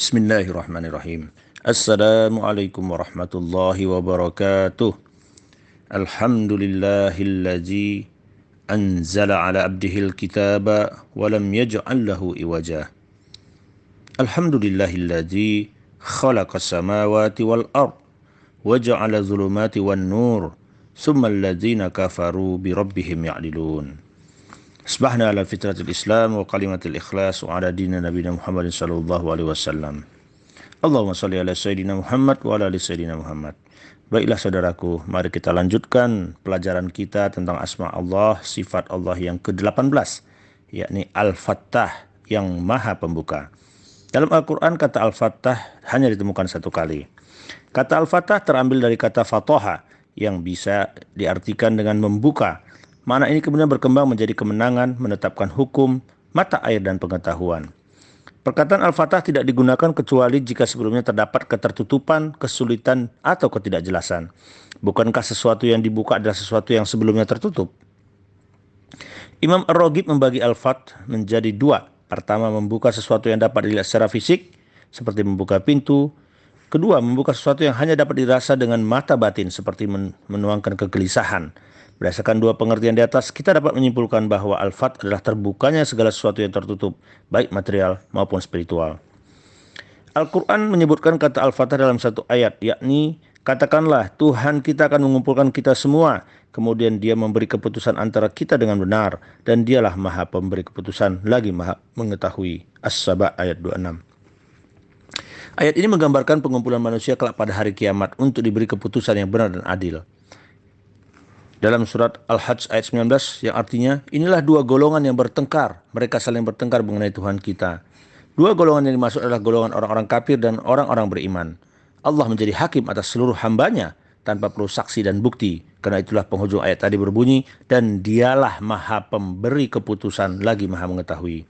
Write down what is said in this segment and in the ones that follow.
Bismillahirrahmanirrahim. Assalamualaikum warahmatullahi wabarakatuh. Alhamdulillahilladzi anzala ala abdihil kitaba wa lam yaj'al lahu iwaja. Alhamdulillahilladzi khalaqas samawati wal ard wa ja'ala dhulumati wan nur summa alladzina kafaru bi rabbihim ya'dilun. Asbahna ala fitratil Islam wa kalimatil ikhlas wa ala dina nabiyina Muhammadin sallallahu alaihi wasallam. Allahumma shalli ala sayyidina Muhammad wa ala ali sayyidina Muhammad. Baiklah saudaraku, mari kita lanjutkan pelajaran kita tentang asma Allah, sifat Allah yang ke-18, yakni Al-Fattah, yang Maha Pembuka. Dalam Al-Quran kata Al-Fattah hanya ditemukan satu kali. Kata Al-Fattah terambil dari kata Fataha yang bisa diartikan dengan membuka. Makna ini kemudian berkembang menjadi kemenangan, menetapkan hukum, mata air dan pengetahuan. Perkataan Al-Fattah tidak digunakan kecuali jika sebelumnya terdapat ketertutupan, kesulitan, atau ketidakjelasan. Bukankah sesuatu yang dibuka adalah sesuatu yang sebelumnya tertutup? Imam Ar-Raghib membagi Al-Fath menjadi dua. Pertama, membuka sesuatu yang dapat dilihat secara fisik, seperti membuka pintu. Kedua, membuka sesuatu yang hanya dapat dirasa dengan mata batin, seperti menuangkan kegelisahan. Berdasarkan dua pengertian di atas, kita dapat menyimpulkan bahwa Al-Fath adalah terbukanya segala sesuatu yang tertutup, baik material maupun spiritual. Al-Quran menyebutkan kata Al-Fattah dalam satu ayat, yakni, katakanlah Tuhan kita akan mengumpulkan kita semua, kemudian dia memberi keputusan antara kita dengan benar, dan dialah maha pemberi keputusan, lagi maha mengetahui. As-Saba ayat 26. Ayat ini menggambarkan pengumpulan manusia kelak pada hari kiamat untuk diberi keputusan yang benar dan adil. Dalam surat Al-Hajj ayat 19 yang artinya, inilah dua golongan yang bertengkar, mereka saling bertengkar mengenai Tuhan kita. Dua golongan yang dimaksud adalah golongan orang-orang kafir dan orang-orang beriman. Allah menjadi hakim atas seluruh hambanya tanpa perlu saksi dan bukti. Karena itulah penghujung ayat tadi berbunyi, dan dialah maha pemberi keputusan, lagi maha mengetahui.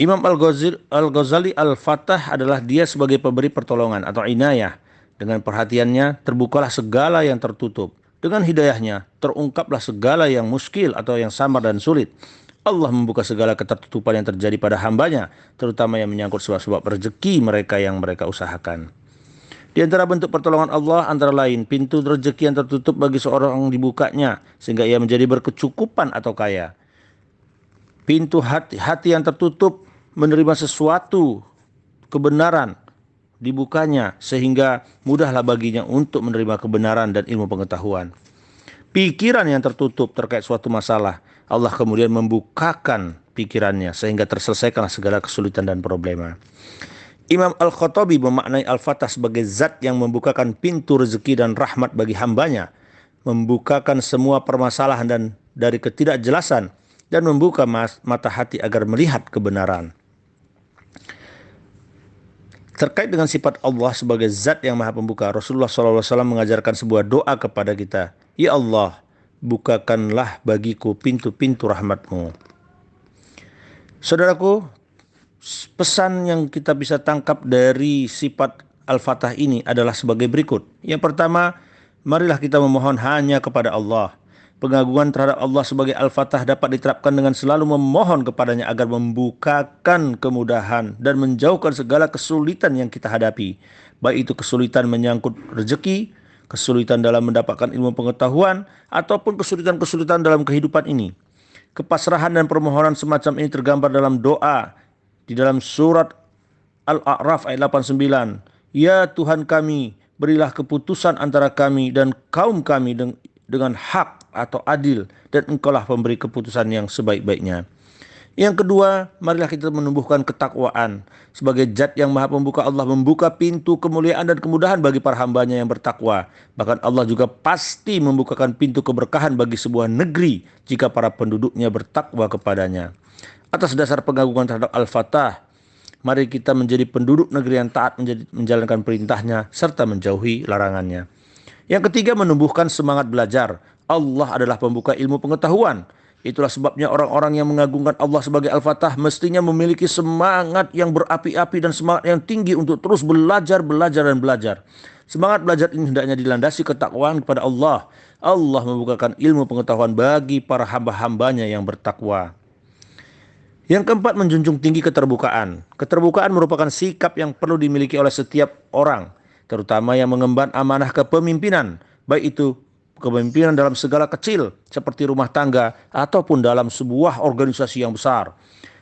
Imam Al-Ghazali Al-Fattah adalah dia sebagai pemberi pertolongan atau inayah. Dengan perhatiannya terbukalah segala yang tertutup. Dengan hidayahnya terungkaplah segala yang muskil atau yang samar dan sulit. Allah membuka segala ketertutupan yang terjadi pada hambanya, terutama yang menyangkut sebab-sebab rezeki mereka yang mereka usahakan. Di antara bentuk pertolongan Allah antara lain pintu rezeki yang tertutup bagi seorang yang dibukanya sehingga ia menjadi berkecukupan atau kaya. Pintu hati yang tertutup menerima sesuatu kebenaran dibukanya sehingga mudahlah baginya untuk menerima kebenaran dan ilmu pengetahuan. Pikiran yang tertutup terkait suatu masalah, Allah kemudian membukakan pikirannya sehingga terselesaikanlah segala kesulitan dan problema. Imam Al-Khattabi memaknai Al-Fattah sebagai zat yang membukakan pintu rezeki dan rahmat bagi hambanya, membukakan semua permasalahan dan dari ketidakjelasan, dan membuka mata hati agar melihat kebenaran. Terkait dengan sifat Allah sebagai zat yang maha pembuka, Rasulullah SAW mengajarkan sebuah doa kepada kita. Ya Allah, bukakanlah bagiku pintu-pintu rahmatmu. Saudaraku, pesan yang kita bisa tangkap dari sifat Al-Fattah ini adalah sebagai berikut. Yang pertama, marilah kita memohon hanya kepada Allah. Pengagungan terhadap Allah sebagai Al-Fattah dapat diterapkan dengan selalu memohon kepadanya agar membukakan kemudahan dan menjauhkan segala kesulitan yang kita hadapi. Baik itu kesulitan menyangkut rezeki, kesulitan dalam mendapatkan ilmu pengetahuan, ataupun kesulitan-kesulitan dalam kehidupan ini. Kepasrahan dan permohonan semacam ini tergambar dalam doa di dalam surat Al-A'raf ayat 89. Ya Tuhan kami, berilah keputusan antara kami dan kaum kami dengan hak atau adil, dan engkaulah pemberi keputusan yang sebaik-baiknya. Yang kedua, marilah kita menumbuhkan ketakwaan. Sebagai zat yang maha pembuka, Allah membuka pintu kemuliaan dan kemudahan bagi para hambanya yang bertakwa. Bahkan Allah juga pasti membukakan pintu keberkahan bagi sebuah negeri jika para penduduknya bertakwa kepadanya. Atas dasar pengagungan terhadap Al-Fattah, mari kita menjadi penduduk negeri yang taat menjalankan perintahnya serta menjauhi larangannya. Yang ketiga, menumbuhkan semangat belajar. Allah adalah pembuka ilmu pengetahuan. Itulah sebabnya orang-orang yang mengagungkan Allah sebagai Al-Fattah mestinya memiliki semangat yang berapi-api dan semangat yang tinggi untuk terus belajar. Semangat belajar ini hendaknya dilandasi ketakwaan kepada Allah. Allah membukakan ilmu pengetahuan bagi para hamba-hambanya yang bertakwa. Yang keempat, menjunjung tinggi keterbukaan. Keterbukaan merupakan sikap yang perlu dimiliki oleh setiap orang, terutama yang mengemban amanah kepemimpinan, baik itu kepemimpinan dalam segala kecil seperti rumah tangga ataupun dalam sebuah organisasi yang besar.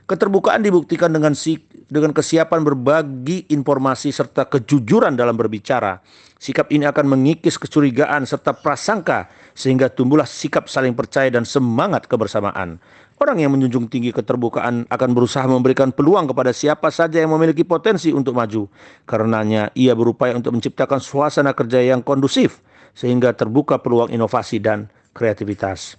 Keterbukaan dibuktikan dengan kesiapan berbagi informasi serta kejujuran dalam berbicara. Sikap ini akan mengikis kecurigaan serta prasangka sehingga tumbuhlah sikap saling percaya dan semangat kebersamaan. Orang yang menjunjung tinggi keterbukaan akan berusaha memberikan peluang kepada siapa saja yang memiliki potensi untuk maju. Karenanya ia berupaya untuk menciptakan suasana kerja yang kondusif sehingga terbuka peluang inovasi dan kreativitas.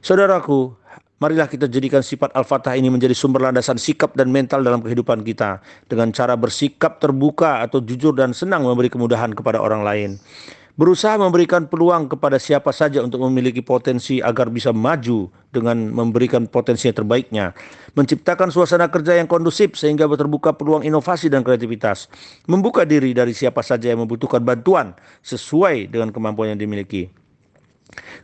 Saudaraku, marilah kita jadikan sifat Al-Fatah ini menjadi sumber landasan sikap dan mental dalam kehidupan kita dengan cara bersikap terbuka atau jujur dan senang memberi kemudahan kepada orang lain. Berusaha memberikan peluang kepada siapa saja untuk memiliki potensi agar bisa maju dengan memberikan potensi yang terbaiknya. Menciptakan suasana kerja yang kondusif sehingga terbuka peluang inovasi dan kreativitas. Membuka diri dari siapa saja yang membutuhkan bantuan sesuai dengan kemampuan yang dimiliki.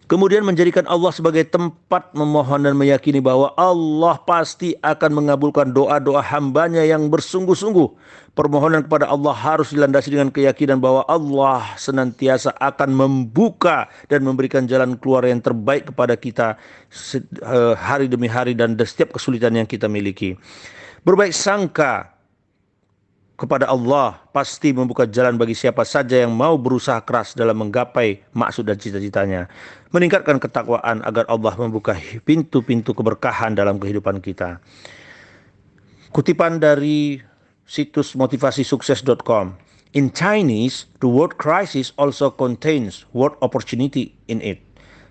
Kemudian menjadikan Allah sebagai tempat memohon dan meyakini bahwa Allah pasti akan mengabulkan doa-doa hambanya yang bersungguh-sungguh. Permohonan kepada Allah harus dilandasi dengan keyakinan bahwa Allah senantiasa akan membuka dan memberikan jalan keluar yang terbaik kepada kita hari demi hari dan setiap kesulitan yang kita miliki. Berbaik sangka kepada Allah pasti membuka jalan bagi siapa saja yang mau berusaha keras dalam menggapai maksud dan cita-citanya. Meningkatkan ketakwaan agar Allah membuka pintu-pintu keberkahan dalam kehidupan kita. Kutipan dari situs motivasisukses.com. In Chinese, the word crisis also contains word opportunity in it.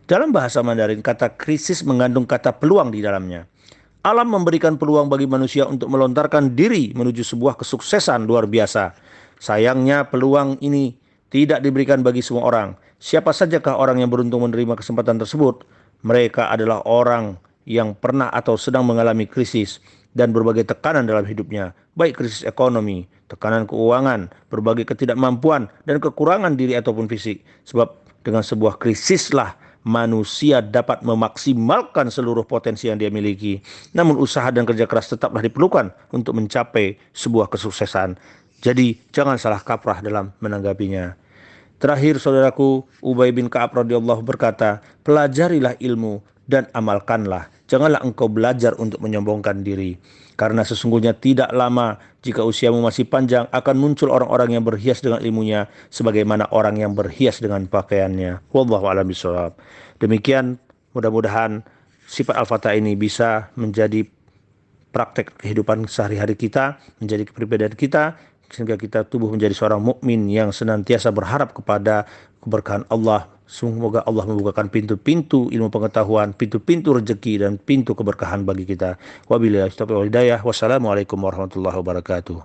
Dalam bahasa Mandarin, kata krisis mengandung kata peluang di dalamnya. Alam memberikan peluang bagi manusia untuk melontarkan diri menuju sebuah kesuksesan luar biasa. Sayangnya peluang ini tidak diberikan bagi semua orang. Siapa sajakah orang yang beruntung menerima kesempatan tersebut? Mereka adalah orang yang pernah atau sedang mengalami krisis dan berbagai tekanan dalam hidupnya, baik krisis ekonomi, tekanan keuangan, berbagai ketidakmampuan, dan kekurangan diri ataupun fisik. Sebab dengan sebuah krisislah manusia dapat memaksimalkan seluruh potensi yang dia miliki. Namun usaha dan kerja keras tetaplah diperlukan untuk mencapai sebuah kesuksesan. Jadi jangan salah kaprah dalam menanggapinya. Terakhir saudaraku, Ubay bin Ka'ab radhiyallahu berkata, pelajarilah ilmu dan amalkanlah. Janganlah engkau belajar untuk menyombongkan diri. Karena sesungguhnya tidak lama jika usiamu masih panjang akan muncul orang-orang yang berhias dengan ilmunya sebagaimana orang yang berhias dengan pakaiannya. Wallahu a'lam bishawab. Demikian mudah-mudahan sifat Al-Fatah ini bisa menjadi praktek kehidupan sehari-hari kita, menjadi kepribadian kita sehingga kita tumbuh menjadi seorang mukmin yang senantiasa berharap kepada keberkahan Allah. Semoga Allah membukakan pintu-pintu ilmu pengetahuan, pintu-pintu rezeki dan pintu keberkahan bagi kita. Wabillahi taufiq wal hidayah. Wassalamualaikum warahmatullahi wabarakatuh.